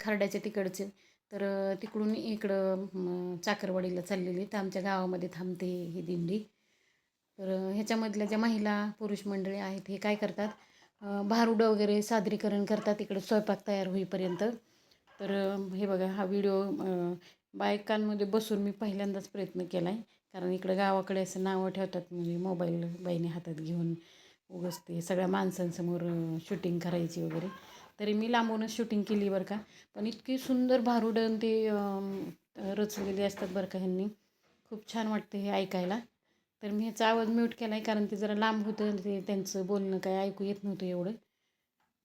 खर्ड्याच्या तिकडचे. तर तिकडून इकडं चाकरवाडीला चाललेली. तर आमच्या गावामध्ये थांबते ही दिंडी. तर ह्याच्यामधल्या ज्या महिला पुरुष मंडळी आहेत हे काय करतात, भारुडं वगैरे सादरीकरण करतात इकडे स्वयंपाक तयार होईपर्यंत. तर हे बघा हा व्हिडिओ बायकांमध्ये बसून मी पहिल्यांदाच प्रयत्न केला आहे. कारण इकडं गावाकडे असं नावं ठेवतात म्हणजे मोबाईल बाईने हातात घेऊन उगाच ते सगळ्या माणसांसमोर शूटिंग करायची वगैरे. तरी मी लांबूनच शूटिंग केली बरं का. पण इतकी सुंदर भारुडं ते रचलेली असतात बरं का ह्यांनी. खूप छान वाटतं हे ऐकायला. तर मी ह्याचा आवाज म्यूट केला आहे कारण ते जरा लांब होतं, ते त्यांचं बोलणं काय ऐकू येत नव्हतं एवढं.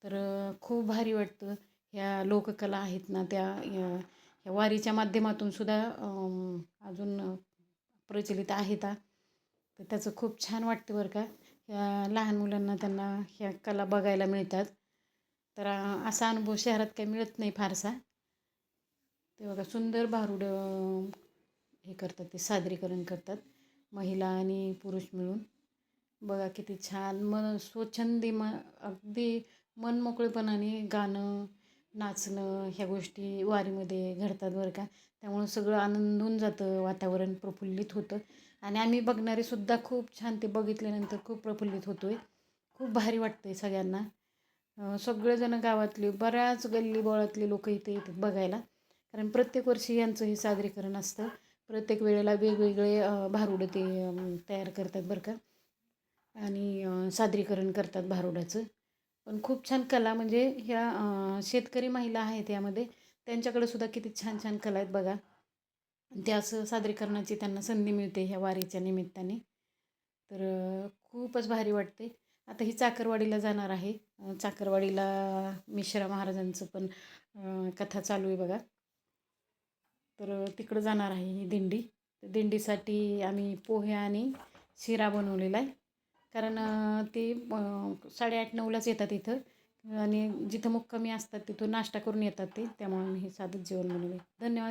तर खूप भारी वाटतं. ह्या लोककला आहेत ना त्या ह्या वारीच्या माध्यमातून सुद्धा अजून प्रचलित आहेत. तर त्याचं खूप छान वाटतं बरं का. ह्या लहान मुलांना त्यांना ह्या कला बघायला मिळतात. तर असा अनुभव शहरात काही मिळत नाही फारसा. ते बघा सुंदर भारुडं हे करतात, ते सादरीकरण करतात महिला आणि पुरुष मिळून. बघा किती छान स्वच्छंदी अगदी मनमोकळेपणाने गाणं, नाचणं ह्या गोष्टी वारीमध्ये घडतात बरं का. त्यामुळं सगळं आनंदून जातं, वातावरण प्रफुल्लित होतं. आणि आम्ही बघणारे सुद्धा खूप छान ते बघितल्यानंतर खूप प्रफुल्लित होतो आहे. खूप भारी वाटतं आहे सगळ्यांना. सगळेजण गावातले बऱ्याच गल्लीबोळातले लोक इथे येतात बघायला. कारण प्रत्येक वर्षी यांचं हे सादरीकरण असतं. प्रत्येक वेळेला वेगवेगळे भारुडं ते तयार करतात बरं का. आणि सादरीकरण करतात भारुडाचं. पण खूप छान कला म्हणजे ह्या शेतकरी महिला आहेत यामध्ये, त्यांच्याकडे सुद्धा किती छान छान कला आहेत बघा. ते असं सादरीकरणाची त्यांना संधी मिळते ह्या वारीच्या निमित्ताने. तर खूपच भारी वाटते. आता ही चाकरवाडीला जाणार आहे. चाकरवाडीला मिश्रा महाराजांचं पण कथा चालू आहे बघा. तर तिकडं जाणार आहे ही दिंडी. तर दिंडीसाठी आम्ही पोहे आणि शिरा बनवलेला आहे. कारण ते 8:30-9लाच येतात इथं. आणि जिथं मुक्कामी असतात तिथून नाश्ता करून येतात ते. त्यामुळे मी हे साधंच जेवण बनवलं आहे. धन्यवाद.